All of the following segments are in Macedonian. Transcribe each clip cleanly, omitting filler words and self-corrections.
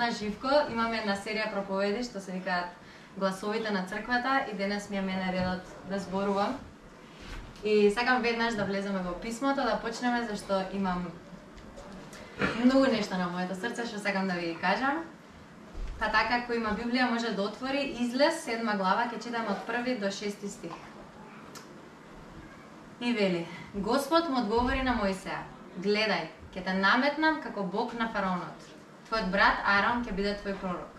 Ана Живко, имаме една серија проповеди што се викаат Гласовите на црквата и денес ми е мене редот да зборувам. И сакам веднаш да влеземе во писмото, да почнеме зашто имам многу нешта на моето срце што сакам да ви кажам. Па така, кој има Библија може да отвори Излез 7 глава, ќе читам од 1 до 6 стих. И вели: Господ му одговори на Мојсеја: Гледај, ќе те наметнам како Бог на фараонот. Твојот брат Арон ќе биде твој пророк.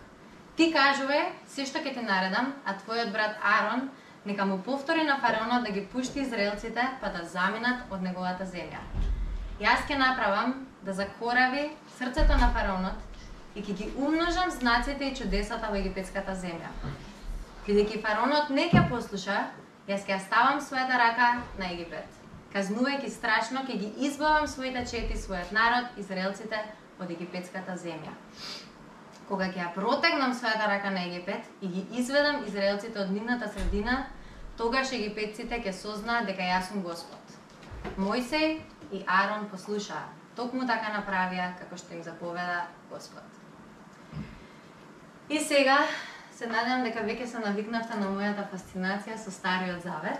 Ти кажувај се што ќе ти наредам, а твојот брат Арон нека му повтори на фараонот да ги пушти израелците па да заминат од неговата земја. Јас ќе направам да закорави срцето на фараонот и ќе ги умножам знаците и чудесата во египетската земја. Бидејќи фараонот не ќе послуша, јас ќе ставам својата рака на Египет. Казнувајќи страшно, ќе ги избавам своите чети, својот народ, израелците, од египетската земја. Кога ќе ја протегнам својата рака на Египет и ги изведам израелците од нивната средина, тогаш египетците ќе сознаат дека јас сум Господ. Мојсеј и Арон послушаа, токму така направија како што им заповеда Господ. И сега се надевам дека веќе се навикнавте на мојата фасцинација со Стариот Завет.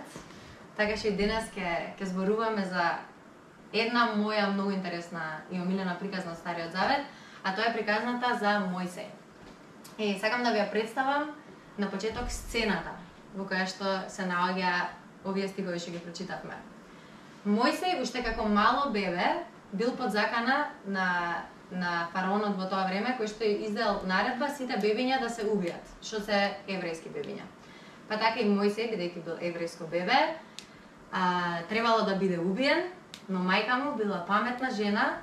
Така што и денес ќе зборуваме за една моја многу интересна и омилена приказна од Стариот Завет, а тоа е приказната за Мојсеј. И сакам да ви ја представам на почеток сцената во која што се наоѓа овие стихови што ги прочитавме. Мојсеј уште како мало бебе бил под закана на фараонот во тоа време, кој што издал наредба сите бебиња да се убијат, што се еврејски бебиња. Па така и Мојсеј, бидејќи бил еврејско бебе, требало да биде убиен, но мајка му била паметна жена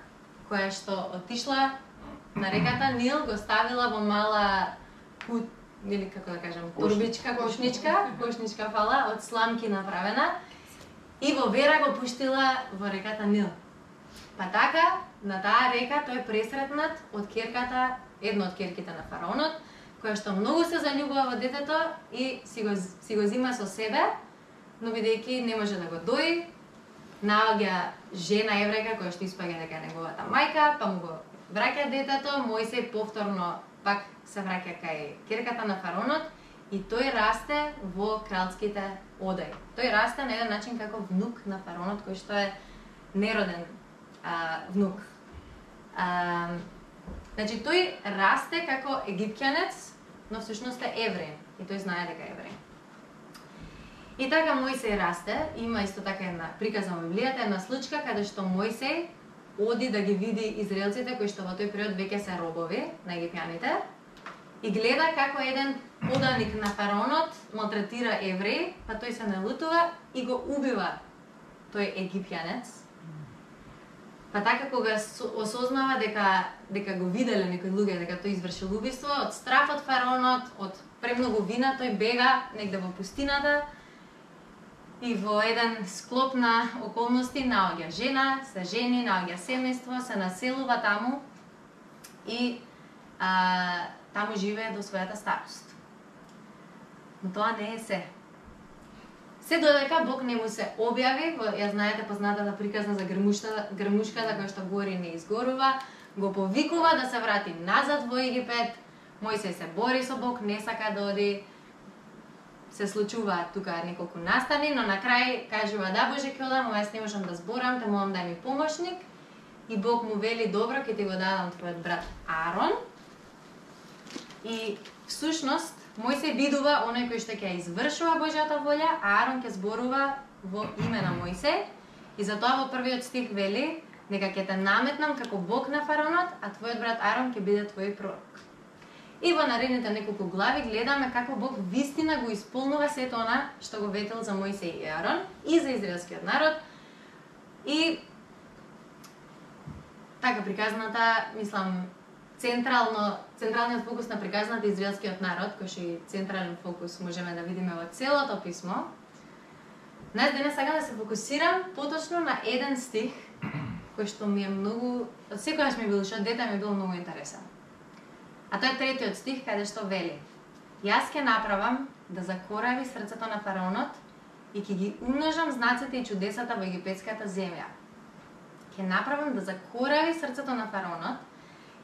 која што отишла на реката Нил, го ставила во мала или како да кажам, турбичка, кошничка фала од сламки направена и во вера го пуштила во реката Нил. Па така, на таа река тој пресретнат од ќерката, една од ќерките на фараонот, која што многу се заљубува во детето и си го зима со себе, но бидејќи не може да го дои, наоѓа жена еврејка која што испаѓа дека е неговата мајка, па му го враќа детето. Мојсеј повторно пак се враќа кај ќерката на фараонот и тој расте во кралските одаи. Тој расте на еден начин како внук на фараонот, кој што е нероден внук. Значи тој расте како египтјанец, но всушност е евреин и тој знае дека е евреин. И така Мојсеј расте, има исто така една приказна во Библијата, една случка каде што Мојсеј оди да ги види израелците кои што во тој период веќе се робови на египтјаните и гледа како еден поданик на фараонот малтретира евреи, па тој се налутува и го убива тој египтјанец. Па така кога осознава дека го виделе некои луѓе дека тој извршил убиство, од страф од фараонот, од премногу вина, тој бега негде во пустината и во еден склоп на околности наоѓа жена, се жени, наоѓа семејство, се населува таму и таму живее до својата старост. Но тоа не е се. Се додека Бог не му се објави, ја знаете познатата приказна за грмушката која што гори не изгорува, го повикува да се врати назад во Египет. Мојсеј се бори со Бог, не сака да оди. Се случуваат тука неколку настани, но на крај кажува: да, Боже, ќе одам, јас не можам да зборам, те молам дај ми помошник. И Бог му вели: добро, ќе ти го дадам твојот брат Арон. И всушност Мојсеј видува оној кој што ќе извршува Божјата волја, а Арон ќе зборува во име на Мојсеј. И затоа во првиот стих вели дека ќе те наметнам како Бог на фараонот, а твојот брат Арон ќе биде твој пророк. И во наредните неколку глави гледаме како Бог вистина го исполнува сето она што го ветил за Мојсеј и Арон и за израелскиот народ. И така приказната, мислам, централниот фокус на приказната израелскиот народ, кој што и централен фокус можеме да видиме во целото писмо. Нас денес сакам да се фокусирам поточно на еден стих кој што ми е многу, од секогаш ми бил, што дете ми бил многу интересен. А тоа е третиот стих каде што вели: Јас ќе направам да закорави срцето на фараонот и ќе ги умножам знаците и чудесата во египетската земја. Ќе направам да закорави срцето на фараонот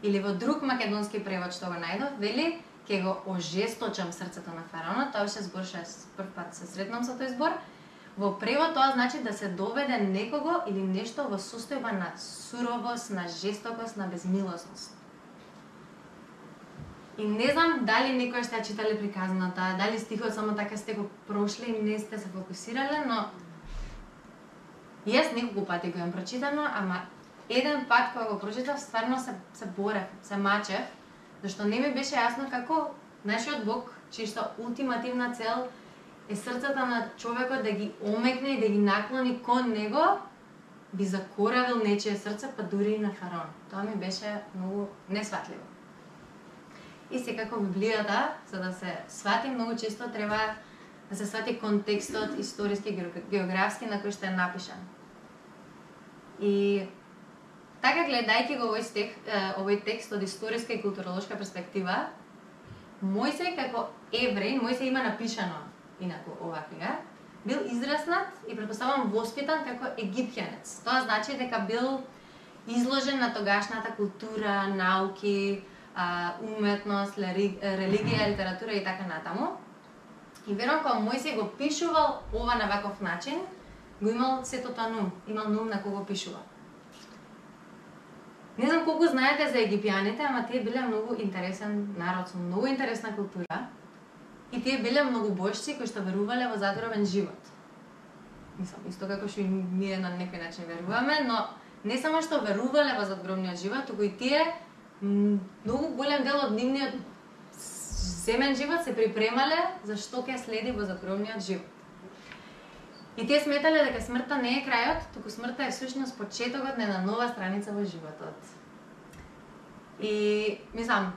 Или во друг македонски превод што го најдов, вели ќе го ожесточам срцето на фараонот, тоа беше збор што прв пат се сретнам со тој збор. Во превод тоа значи да се доведе некого или нешто во состојба на суровост, на жестокост, на безмилосност. И не знам дали некој сте читале приказната, дали стихот само така сте го прошли и не сте се фокусирале, но јас неколку пати го имам прочитано, ама еден пат кога го прочитав, стварно се борев, се мачев, зашто не ми беше јасно како нашиот Бог, чијшто ултимативна цел е срцата на човекот да ги омекне и да ги наклони кон него, би закоравил нечие срце, па дури и на фараон. Тоа ми беше многу несватливо. И секако Библијата, за да се свати, многу често треба да се свати контекстот историски, географски на кој што е напишан. И така гледајќи го овој текст од историска и културолошка перспектива, Мојсей како евреин, Мојсей има напишано инаку оваа книга, бил израснат и претпоставувам воспитан како египтјанец. Тоа значи дека бил изложен на тогашната култура, науки, уметност, религија, литература и така натаму. И верувам кога Мојсей го пишувал ова на ваков начин, го имал сето тоа нум, имал нум на кого пишува. Не знам колку знаете за египјаните, ама тие биле многу интересен народ со многу интересна култура. И тие биле многу божци кои што верувале во загробен живот. Мислам, исто како што и ние на некој начин веруваме, но не само што верувале во задгробниот живот, туку и тие многу голем дел од нивниот земен живот се припремале за што ќе следи во задгробниот живот. И тие сметале дека смртта не е крајот, туку смртта е всушност почетокот на една нова страница во животот. И мислам,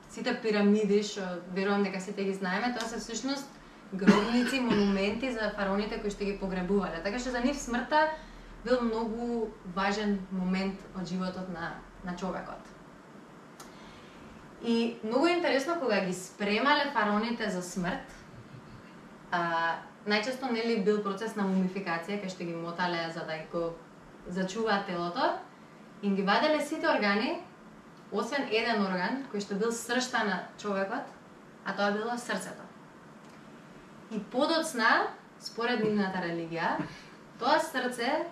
сите пирамиди што верувам дека сите ги знаеме, тоа се всушност гробници, монументи за фараоните кои што ги погребувале. Така што за нив смртта бил многу важен момент од животот на човекот. И многу интересно кога ги спремале фараоните за смрт, најчесто нели бил процес на мумификација кај што ги мотале за да го зачуваат телото, и ги ваделе сите органи, освен еден орган кој што бил сршта на човекот, а тоа било срцето. И подоцна, според нивната религија, тоа срце,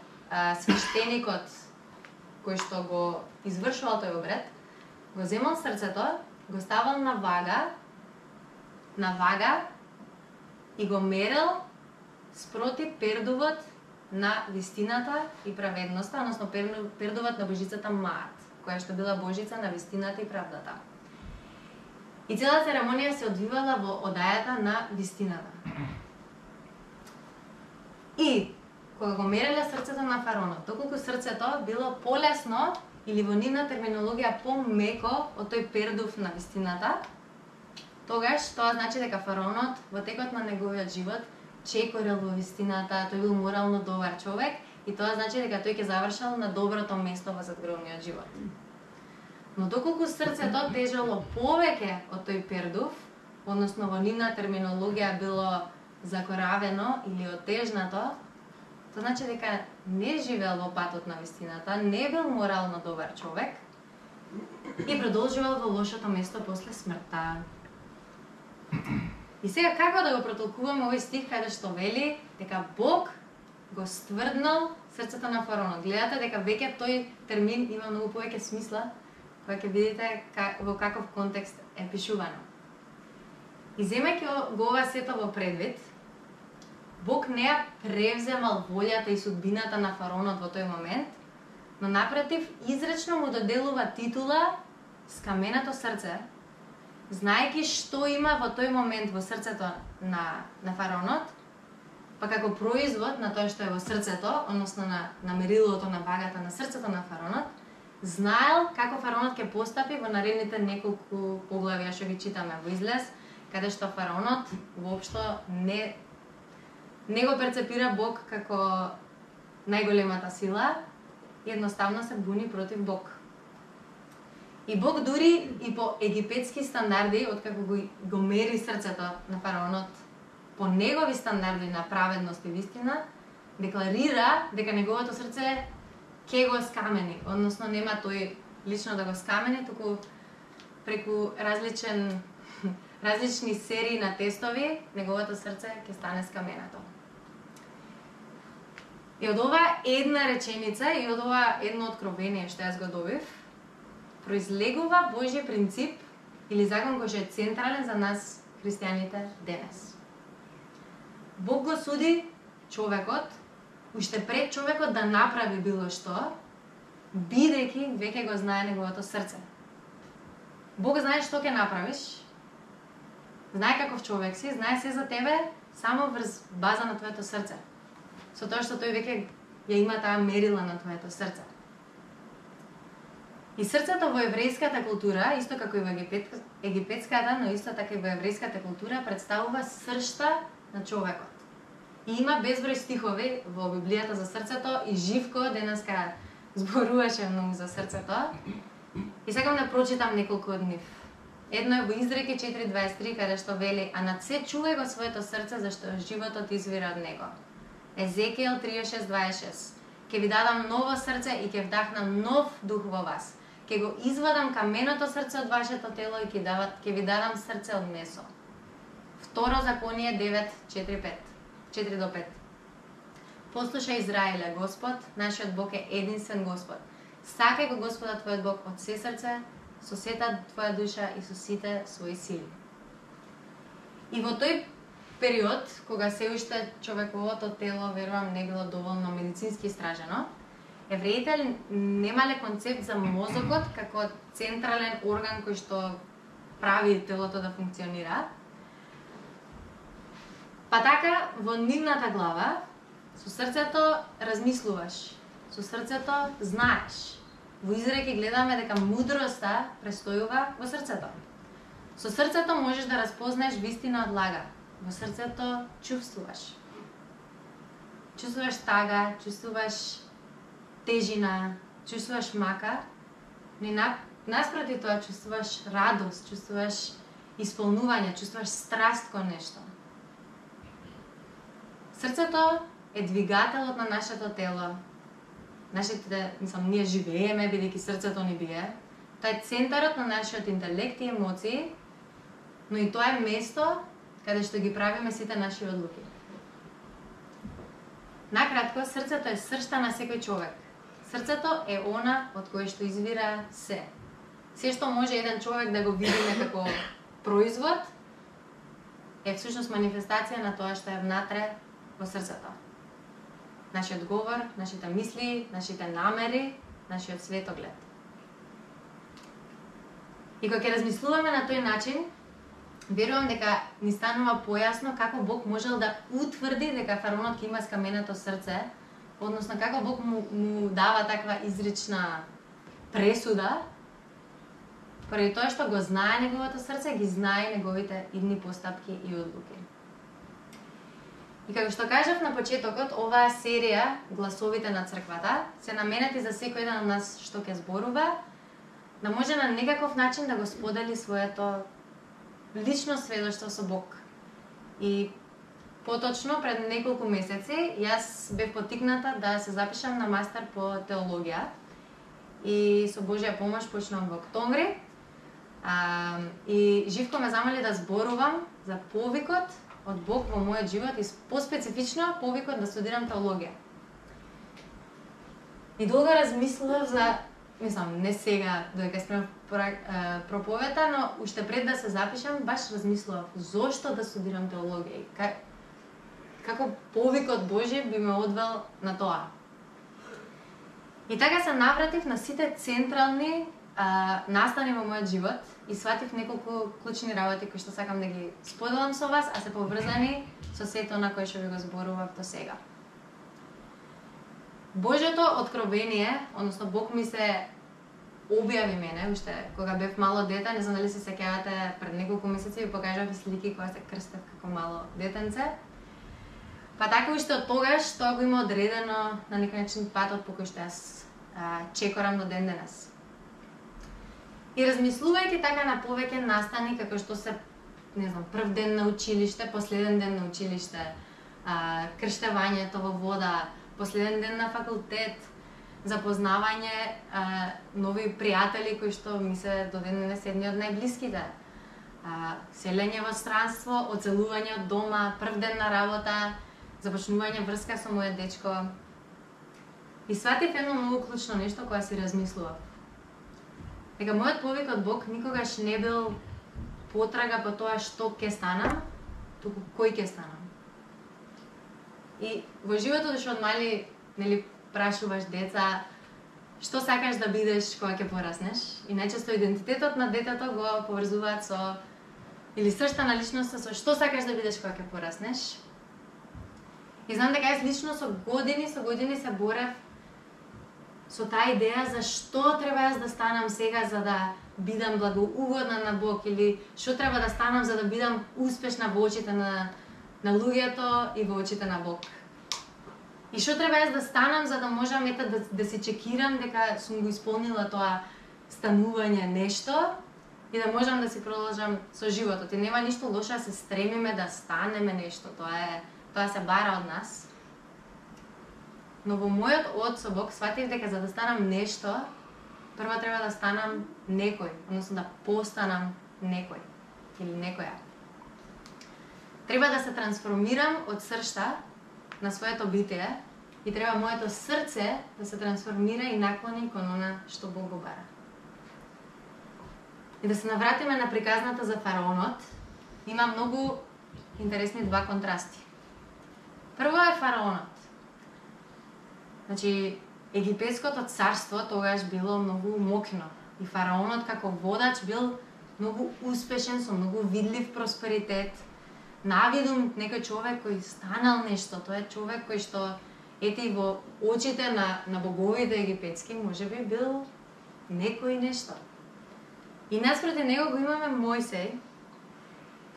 свештеникот кој што го извршувал тој обред, го земал срцето, го ставал на вага и го мерил спроти пердувот на вистината и праведноста, односно пердувот на божицата Маат, која што била божица на вистината и правдата. И цела церемонија се одвивала во одајата на вистината. И кога го мереле срцето на фараонот, доколку срцето било полесно или во нивна терминологија помеко од тој пердув на вистината, тогаш тоа значи дека фараонот во текот на неговиот живот чекорил во вистината, тој бил морално добар човек и тоа значи дека тој ќе завршал на доброто место во задгробниот живот. Но доколку срцето тежало повеќе од тој пердув, односно во нивна терминологија било закоравено или отежнато, тоа значи дека не живеел во патот на вистината, не бил морално добар човек и продолжувал во лошото место после смртта. И сега како да го протолкуваме овој стих каде што вели дека Бог го стврднал срцето на фараонот. Гледате дека веќе тој термин има многу повеќе смисла кога ќе видите во каков контекст е пишувано. И земајќи го ова сето во предвид, Бог не ја превземал волјата и судбината на фараонот во тој момент, но напротив изречно му доделува титула скаменато срце, знаејќи што има во тој момент во срцето на фараонот, па како производ на тоа што е во срцето, односно на мерилото на вагата на срцето на фараонот, знаел како фараонот ќе постапи во наредните неколку поглавја што ги читаме во Излез, каде што фараонот воопшто не го перцепира Бог како најголемата сила и едноставно се буни против Бог. И Бог дури и по египетски стандарди, откако го мери срцето на фараонот, по негови стандарди на праведност и вистина, декларира дека неговото срце ќе го скамени, односно нема тој лично да го скамени, туку преку различни серии на тестови, неговото срце ќе стане скаменато. И од ова една реченица и од ова едно откровение што јас го добив, произлегува Божји принцип или закон кој е централен за нас христијаните денес. Бог го суди човекот уште пред човекот да направи било што, бидејќи веќе го знае неговото срце. Бог знае што ќе направиш, знае каков човек си, знае се за тебе само врз база на твоето срце. Со тоа што тој веќе ја има таа мерила на твоето срце. И срцето во еврејската култура, исто како и во египетската, но исто така и во еврејската култура, представува сршта на човекот. И има безброј стихови во Библијата за срцето и Живко денеска зборуваше многу за срцето. И сакам да прочитам неколку од нив. Едно е во Изреки 4:23, каде што вели: а над се чувај го своето срце, зашто животот извира од него. Езекиел 36:26. Ке ви дадам ново срце и ке вдахнам нов дух во вас. Ке го извадам каменото срце од вашето тело и ке ви дадам срце од месо. Второ Законие 9:4-5. Послушај Израиле, Господ, нашиот Бог е единствен Господ. Сакај го Господа твојот Бог од се срце, со сета твоја душа и со сите своји сили. И во тој период, кога се уште човековото тело, верувам, не било доволно медицински истражено, евреите немале концепт за мозокот како централен орган кој што прави телото да функционира. Па така, во нивната глава, со срцето размислуваш, со срцето знаеш. Во Изреки гледаме дека мудроста престојува во срцето. Со срцето можеш да разпознаеш вистина од лага. Во срцето чувствуваш. Чувствуваш тага, чувствуваш тежина, чувствуваш мака, но наспроти тоа чувствуваш радост, чувствуваш исполнување, чувствуваш страст кон нешто. Срцето е двигателот на нашето тело. Ние живееме бидејќи срцето ни бие. Тоа е центарот на нашиот интелект и емоции, но и тоа е место каде што ги правиме сите наши одлуки. Накратко, срцето е сршта на секој човек. Срцето е она од кое што извира се. Се што може еден човек да го видиме како производ, е всушност манифестација на тоа што е внатре во срцето. Нашиот говор, нашите мисли, нашите намери, нашиот светоглед. И кога ќе размислуваме на тој начин, верувам дека ни станува појасно како Бог можел да утврди дека фараонот ќе има скаменето срце, односно како Бог му дава таква изрична пресуда, поради тоа што го знае неговото срце, ги знае неговите идни постапки и одлуки. И како што кажав на почетокот, оваа серија Гласовите на црквата се наменети за секој еден од нас што ќе зборува, да може на некаков начин да го сподели своето лично сведоштво со Бог. И поточно пред неколку месеци јас бев поттикната да се запишам на мастер по теологија и со Божја помош почнувам во октомври. И Живко ме замоли да зборувам за повикот од Бог во мојот живот и поспецифично повикот да студирам теологија. И долго размислував за, не сега додека спремав проповета, но уште пред да се запишам, баш размислував зошто да студирам теологија и како повикот Божји би ме одвел на тоа. И така се навратив на сите централни настани во мојот живот и сватив неколку клучни работи кои што сакам да ги споделам со вас, а се поврзани со сето на кое што ви го зборував до сега. Божјото откровение, односно Бог ми се објави мене, уште кога бев мало дете, не знам дали се сеќавате, пред неколку месеци ви покажав слики кога се крстев како мало детенце. Па така уште од тогаш тоа го има одредено на некој начин патот по кој што јас чекорам до ден денес. И размислувајќи така на повеќе настани како што се, прв ден на училиште, последен ден на училиште, крштевањето во вода, последен ден на факултет, запознавање, нови пријатели кои што ми се до ден денес едни од најблиските. Селење во странство, оцелување од дома, прв ден на работа, започнување врска со мојот дечко. И сватив едно многу клучно нешто кога си размислував. Дека мојот повик од Бог никогаш не бил потрага по тоа што ќе станам, туку кој ќе станам. И во животот што од мали, нели, прашуваш деца што сакаш да бидеш кога ќе пораснеш, и најчесто идентитетот на детето го поврзуваат со, или сршта на личноста со што сакаш да бидеш кога ќе пораснеш. И знам дека јас лично со години се борев со таа идеја за што треба јас да станам сега за да бидам благоугодна на Бог, или што треба да станам за да бидам успешна во очите на луѓето и во очите на Бог. И што треба јас да станам за да можам да се чекирам дека сум го исполнила тоа станување нешто и да можам да си продолжам со животот. И нема ништо лошо да се стремиме да станеме нешто, тоа се бара од нас. Но во мојот од со Бог сватив дека за да станам нешто, прво треба да станам некој, односно да постанам некој или некоја. Треба да се трансформирам од сршта на своето битие и треба моето срце да се трансформира и наклони кон она што Бог го бара. И да се навратиме на приказната за фараонот, има многу интересни два контрасти. Прво е фараонот. Значи, Египетското царство тогаш било многу моќно и фараонот како водач бил многу успешен, со многу видлив просперитет. Навидум некој човек кој станал нешто, тој е човек кој што ети во очите на боговите египетски можеби бил некој нешто. И наспроти него го имаме Мојсей,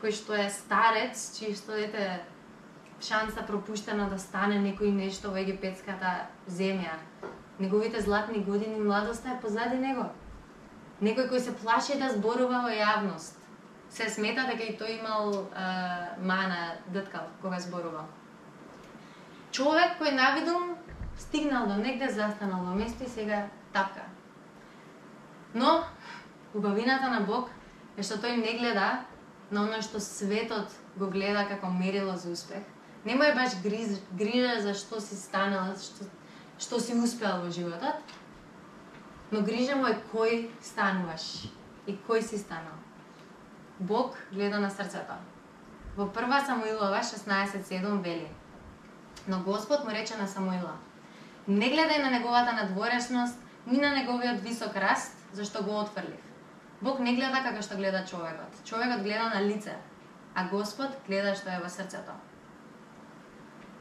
кој што е старец, чисто ете шанса пропуштена да стане некој нешто во египетската земја. Неговите златни години младоста е позади него. Некој кој се плаши да зборува во јавност. Се смета дека и тој имал мана, дъткал, кога зборувал. Човек кој навидум стигнал до негде, застанал во место и сега тапка. Но убавината на Бог е што тој не гледа на оно што светот го гледа како мерило за успех. Нема е баш грижа за што си станал, што си успеал во животот, но грижа му е кој стануваш и кој си станал. Бог гледа на срцето. Во 1 Самуилова 16:7 вели: Но Господ му рече на Самуила: не гледај на неговата надворешност, ни на неговиот висок раст, зашто го отфрлив. Бог не гледа како што гледа човекот. Човекот гледа на лице, а Господ гледа што е во срцето.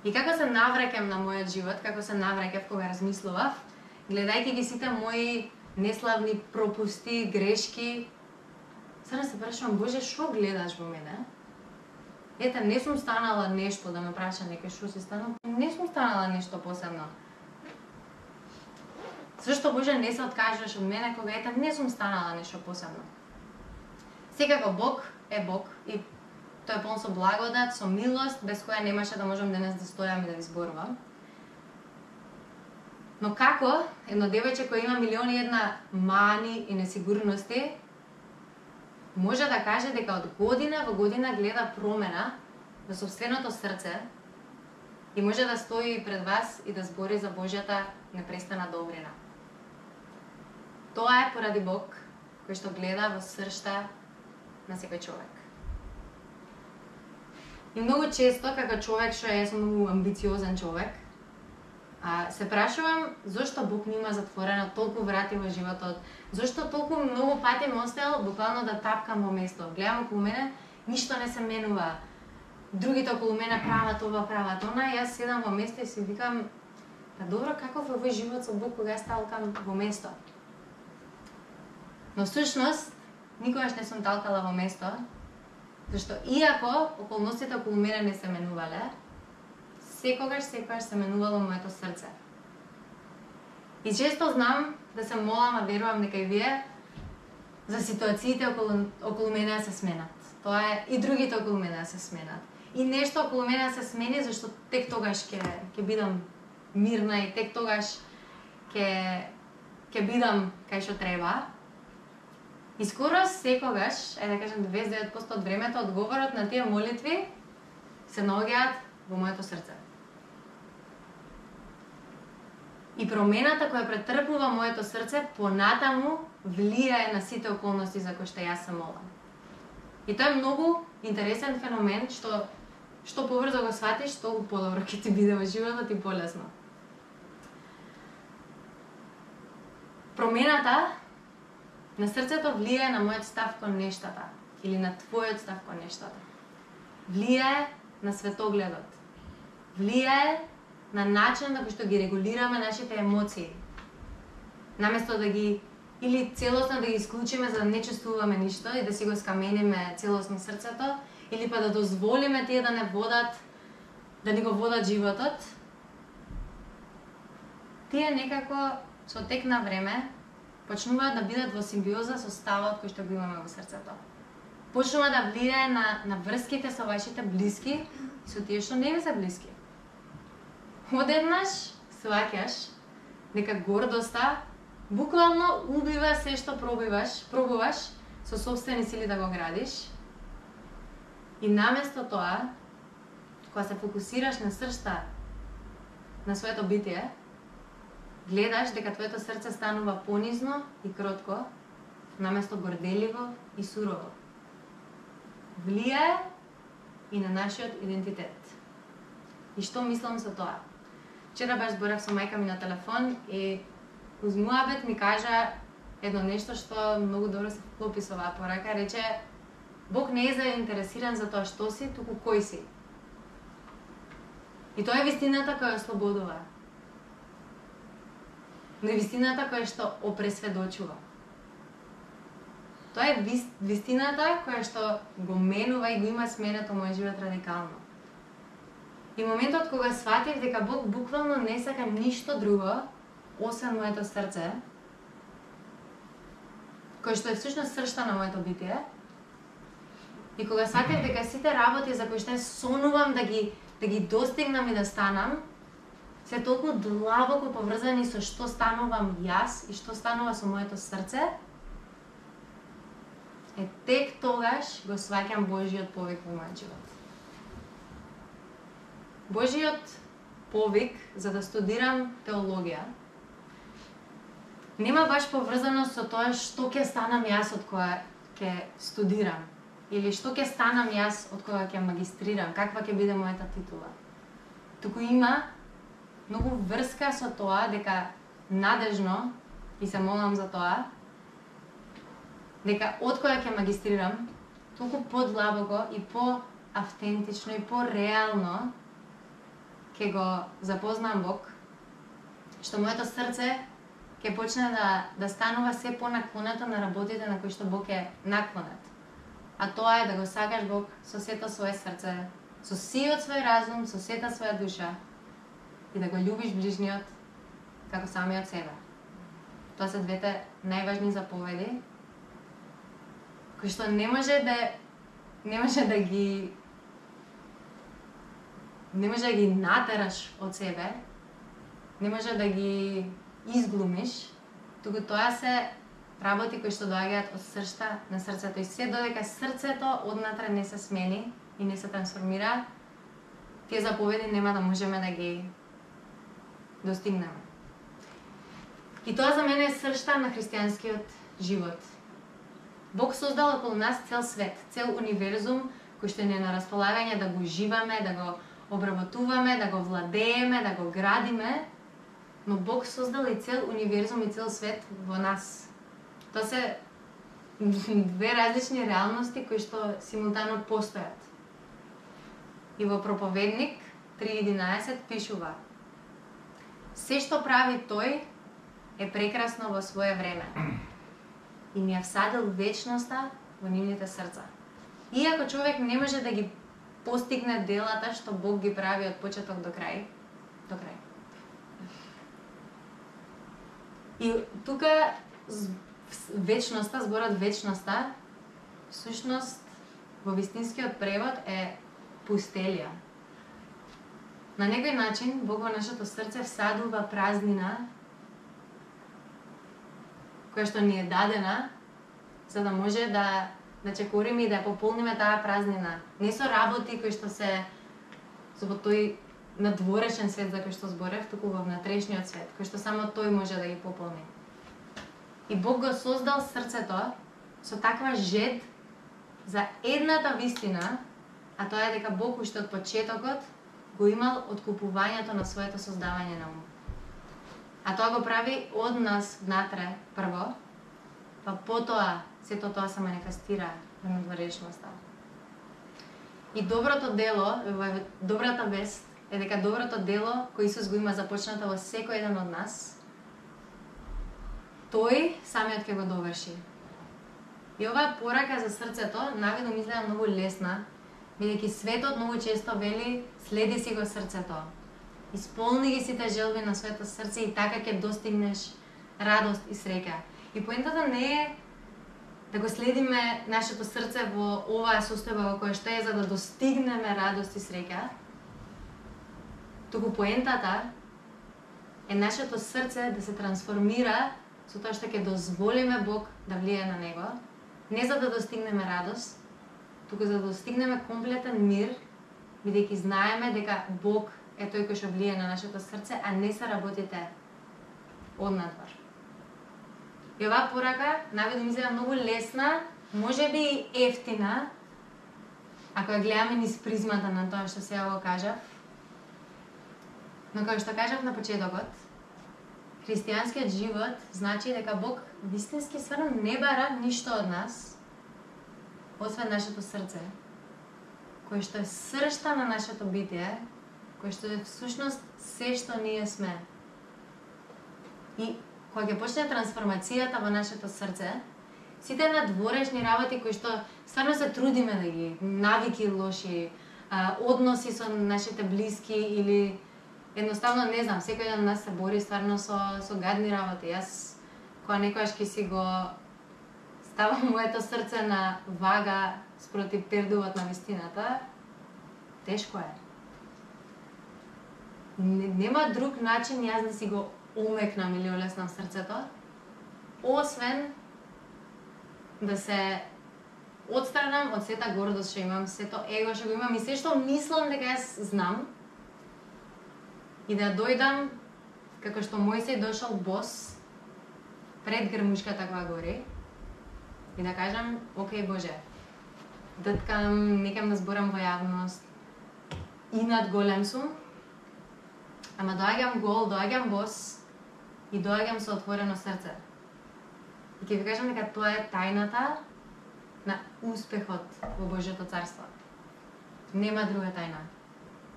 И како се навраќам на мојот живот, како се навраќав кога размислував, гледајќи ги сите мои неславни пропусти, грешки, сега се прашувам: Боже, што гледаш во мене? Ете, не сум станала нешто, да ме праша некој што си станал, не сум станала нешто посебно. Зашто, Боже, не се откажуваш од мене кога ете не сум станала нешто посебно? Секако Бог е Бог и тој е полн со благодат, со милост, без која немаше да можам денес да стојам и да ви зборувам. Но како едно девојче кој има милиони една мани и несигурности, може да каже дека од година во година гледа промена во сопственото срце и може да стои пред вас и да збори за Божјата непрестана добрина. Тоа е поради Бог кој што гледа во сршта на секој човек. И многу често, како човек што е многу амбициозен човек, се прашувам зошто Бог ми има затворено толку врати во животот, зошто толку многу пати ме оставил буквално да тапкам во место. Гледам околу мене, ништо не се менува. Другите околу мене прават ова, прават она, јас седам во место и си викам: па добро, каков е овој живот со Бог кога јас талкам во место? Но всушност, никогаш не сум талкала во место, зашто иако околностите околу мене не се менувале, секогаш се менувало моето срце. И често знам да се молам, а верувам дека и вие, за ситуациите околу мене да се сменат. Тоа е и другите околу мене да се сменат. И нешто околу мене да се смени, зашто тек тогаш ќе бидам мирна и тек тогаш ќе бидам кај што треба. И скоро секогаш, да кажем 99% од времето, одговорот на тие молитви се наоѓаат во моето срце. И промената која претрпува моето срце понатаму влијае на сите околности за кои што јас се молам. И тоа е многу интересен феномен што побрзо го сватиш, толку подобро ќе ти биде во животот и полесно. Промената на срцето влијае на мојот став кон нештата или на твојот став кон нештата. Влијае на светогледот. Влијае на начинот на кој што ги регулираме нашите емоции. Наместо да ги или целосно да ги исклучиме за да не чувствуваме ништо и да си го скамениме целосно срцето, или па да дозволиме тие да не водат, да ни го водат животот, тие некако со тек на време почнуваат да бидат во симбиоза со ставот кој што го имаме во срцето. Почнува да влијае на врските со вашите блиски и со тие што не ви се блиски. Одеднаш сваќаш дека гордоста буквално убива се што пробуваш со сопствени сили да го градиш. И наместо тоа, кога се фокусираш на срцта на своето битие, гледаш дека твоето срце станува понизно и кротко, наместо горделиво и сурово. Влијае и на нашиот идентитет. И што мислам со тоа? Вчера баш зборав со мајка ми на телефон и уз муабет ми кажа едно нешто што многу добро се вклопи со оваа порака. Рече, Бог не е заинтересиран за тоа што си, туку кој си. И тоа е вистината која ослободува. Но е вистината која што опресведочува. Тоа е вистината која што го менува и го има сменето мојот живот радикално. И моментот кога сватив дека Бог буквално не сака ништо друго, освен моето срце, кој што е всушност сршта на моето битие, и кога сватив дека сите работи за кои што сонувам да ги достигнам и да станам, се толку длабоко поврзани со што станувам јас и што станува со моето срце, тек тогаш го сваќам Божиот повик во мојот живот. Божиот повик за да студирам теологија нема баш поврзано со тоа што ќе станам јас од кога ќе студирам или што ќе станам јас од кога ќе магистрирам, каква ќе биде мојата титула. Туку има многу врска со тоа дека надежно, и се молам за тоа, дека од кога ќе магистрирам, толку подлабоко и по-автентично и по-реално ќе го запознам Бог, што моето срце ќе почне да станува се понаклонето на работите на кои што Бог е наклонет. А тоа е да го сакаш Бог со сето свое срце, со сиот свој разум, со сета своја душа и да го љубиш ближниот како самиот себе. Тоа се двете најважни заповеди кои што не може да ги натераш од себе, не може да ги изглумиш, туку тоа се работи кои што доаѓаат од сршта на срцето. И се додека срцето однатре не се смени и не се трансформира, тие заповеди нема да можеме да ги достигнеме. И тоа за мене е сршта на христијанскиот живот. Бог создал околу нас цел свет, цел универзум кој што не е на располагање да го уживаме, да го обработуваме, да го владееме, да го градиме, но Бог создал и цел универзум и цел свет во нас. Тоа се две различни реалности кои што симултано постојат. И во Проповедник 3:11 пишува: се што прави тој е прекрасно во свое време и ни ја всадил вечноста во нивните срца. Иако човек не може да ги постигне делата што Бог ги прави од почеток до крај. И тука вечноста, зборот вечноста, всушност во вистинскиот превод е пустелија. На некој начин Бог во нашето срце всадува празнина која што ни е дадена, за да може да чекориме и да пополниме таа празнина. Не со работи кои што се во тој надворешен свет за кој што зборев, туку во внатрешниот свет, кој што само тој може да ги пополни. И Бог го создал срцето со таква жед за едната вистина, а тоа е дека Бог уште од почетокот го имал откупувањето на своето создавање на ум. А тоа го прави од нас внатре прво, па потоа сето тоа се манифестира во надворешноста. И доброто дело, добрата вест е дека доброто дело кој Исус го има започнато во секој еден од нас, тој самиот ќе го доврши. И оваа порака за срцето наведнаш изгледа многу лесна, бидејќи светот многу често вели следи си го срцето. Исполни ги сите желби на своето срце и така ќе достигнеш радост и среќа. И поентата не е да го следиме нашето срце во оваа состојба во која што е за да достигнеме радост и среќа. Туку поентата е нашето срце да се трансформира со тоа што ќе дозволиме Бог да влие на него, не за да достигнеме радост, туку за да достигнеме комплетен мир, бидејќи знаеме дека Бог е тој кој што влие на нашето срце, а не се работите однадвор. И оваа порака наведнаш изгледа многу лесна, можеби и ефтина, ако ја гледаме низ призмата на тоа што сега го кажав. Но како што кажав на почетокот, христијанскиот живот значи дека Бог вистински стварно не бара ништо од нас, освен нашето срце, кое што е сршта на нашето битие, кое што е всушност се што ние сме. И кога ќе почне трансформацијата во нашето срце, сите надворешни работи кои што стварно се трудиме да ги, навики лоши, односи со нашите блиски или едноставно не знам, секој еден од нас се бори стварно со гадни работи. Јас кога некојаш ќе си го ставам моето срце на вага спротив пердувот на вистината, тешко е. Нема друг начин јас да си го омекнам или олеснам срцето, освен да се отстранам од сета гордост што имам, сето его што го имам и се што мислам дека јас знам, и да дојдам како што Мојсей дошол бос пред грмушката која гори и да кажам, окей Боже, дъткам, некам да зборам во јавност, инат голем сум, ама доаѓам гол, доаѓам бос и доаѓам со отворено срце. И ќе ви кажам дека тоа е тајната на успехот во Божјото царство. Нема друга тајна.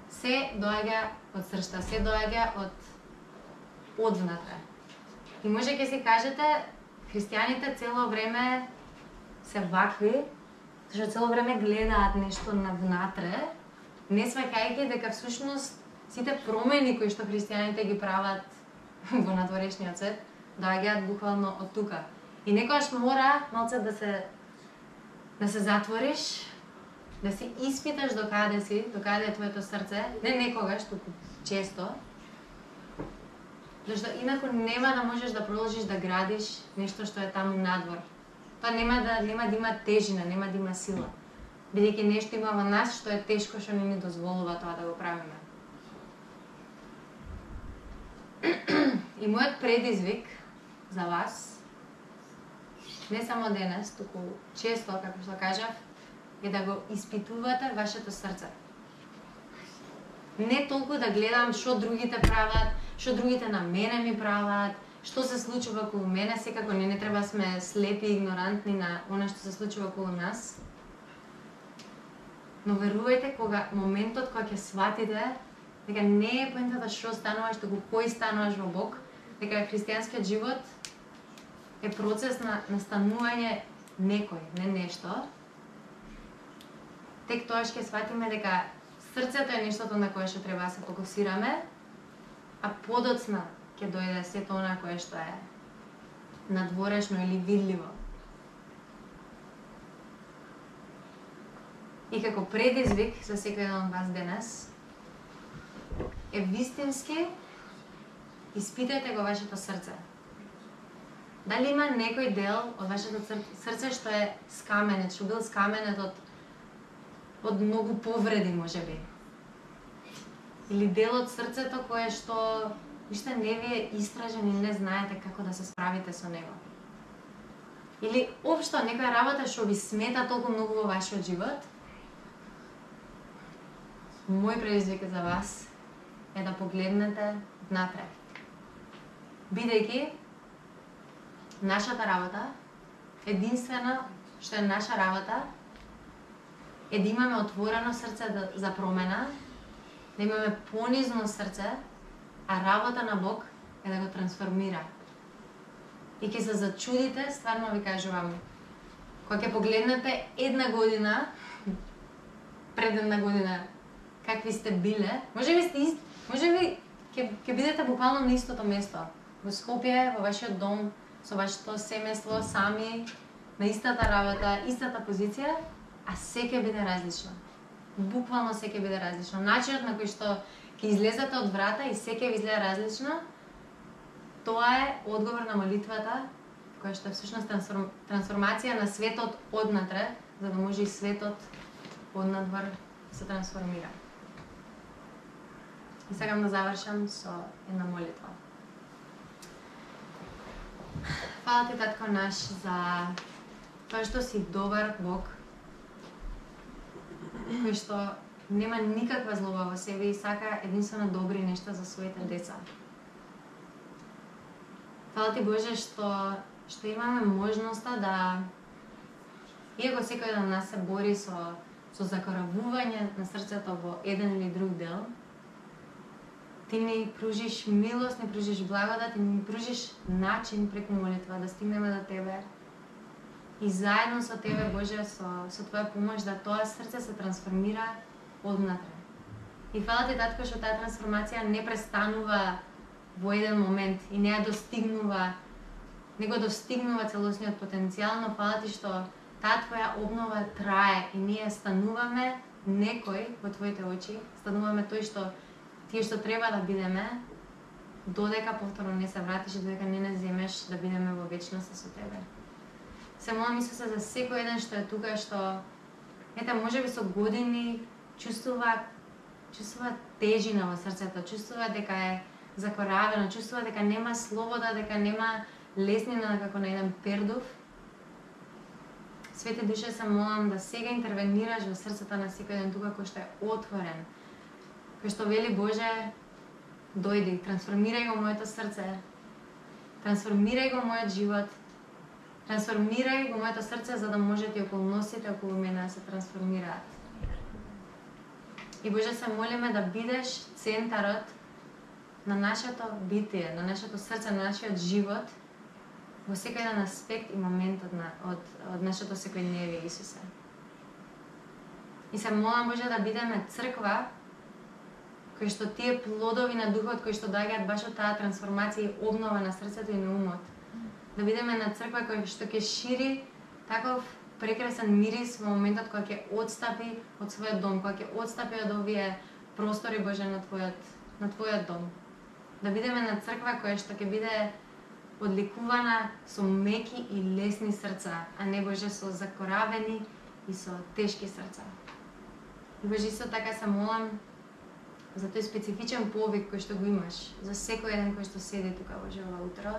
Се доаѓа од срцето, се доаѓа од внатре. И може ќе си кажете, христијаните цело време се вакви, зашто цело време гледаат нешто на внатре, не сваќајќи дека всушност сите промени кои што христијаните ги прават во надворешниот свет, доаѓаат буквално од тука. И некогаш мора малце да се затвориш, да си испиташ докаде е твоето срце, не некогаш, туку често, зашто инаку нема да можеш да продолжиш да градиш нешто што е таму надвор. Тоа нема да има тежина, нема да има сила. Бидејќи нешто има во нас што е тешко, што не ни дозволува тоа да го правиме. И мојот предизвик за вас, не само денес, туку често, како што кажав, е да го испитувате вашето срце. Не толку да гледам што другите прават, што другите на мене ми прават, што се случува околу мене, секако не треба сме слепи и игнорантни на она што се случува околу нас. Но верувајте, моментот кога ќе сватите дека не е поентата што стануваш, туку кој стануваш во Бог, дека христијанскиот живот е процес на настанување некој, не нешто. Тек тоаш ќе сватиме дека срцето е нештото на кое што треба да се фокусираме, а подоцна ќе дојде сето она кое што е надворешно или видливо. И како предизвик за секој еден од вас денес е вистински испитајте го вашето срце. Дали има некој дел од вашето срце што е скаменет, што бил скаменет од многу повреди, можеби? Или дел од срцето кое што уште не ви е истражен и не знаете како да се справите со него? Или општо некоја работа што ви смета толку многу во вашиот живот? Мој предизвик за вас е да погледнете внатре. Бидејќи нашата работа, единствено што е наша работа, е да имаме отворено срце за промена, да имаме понизно срце, а работа на Бог е да го трансформира. И ќе се зачудите, стварно ви кажувам, кога ќе погледнете една година, пред една година, какви сте биле, можеби ќе бидете буквално на истото место, во Скопје, во вашиот дом, со вашето семејство, сами, на истата работа, истата позиција, а се ќе биде различно. Буквално се ќе биде различно. Начинот на кој што ќе излезете од врата и се ќе ви изгледа различно, тоа е одговор на молитвата, која што е всушност трансформација на светот однатре, за да може и светот однадвор се трансформира. И сакам да завршам со една молитва. Фала ти, Татко наш, за тоа што си добар Бог, кој што нема никаква злоба во себе и сака единствено добри нешта за своите деца. Фала ти, Боже, што имаме можноста да, иако секој од нас се бори со закоравување на срцето во еден или друг дел, ти ни пружиш милост, ни пружиш благодат, и ни пружиш начин преку молитва да стигнеме до Тебе. И заедно со Тебе, Боже, со Твоја помош, да тоа срце се трансформира однатре. И фала ти, Татко, што таа трансформација не престанува во еден момент и не достигнува целосниот потенцијал, но фала ти што таа Твоја обнова трае и ние стануваме некој во Твоите очи, стануваме тие што треба да бидеме, додека повторно не се вратиш и додека не земеш да бидеме во вечност со Тебе. Се молам, Исусе, за секој еден што е тука, што можеби со години чувствува тежина во срцето, чувствува дека е закоравено, чувствува дека нема слобода, дека нема леснина како на еден пердув. Свети Душе, се молам да сега интервенираш во срцето на секој еден тука кој што е отворен, кој што вели, Боже, дојди, трансформирај го моето срце, трансформирај го мојот живот, трансформирај го моето срце за да можат и околностите околу мене да се трансформираат. И Боже, се молиме да бидеш центарот на нашето битие, на нашето срце, на нашиот живот, во секој еден аспект и момент од нашето секојдневие, Исусе. И се молам, Боже, да бидеме црква кој што тие плодови на духот кои што доаѓаат баш од таа трансформација и обнова на срцето и на умот. Да бидеме на црква кој што ќе шири таков прекрасен мирис во моментот кога ќе отстапи од својот дом, кога ќе отстапи од овие простори, Боже, на Твојот дом. Да бидеме на црква која што ќе биде одликувана со меки и лесни срца, а не, Боже, со закоравени и со тешки срца. И, Боже, исто така се молам за тој специфичен повик кој што го имаш, за секој еден кој што седи тука, Боже, ова утро.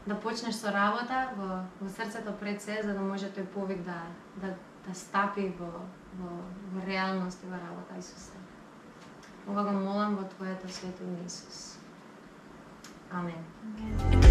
Да почнеш со работа во срцето пред се, за да може тој повик да стапи во реалност и во работа, Исусе. Ова го молам во Твоето свето име, Исус. Амен.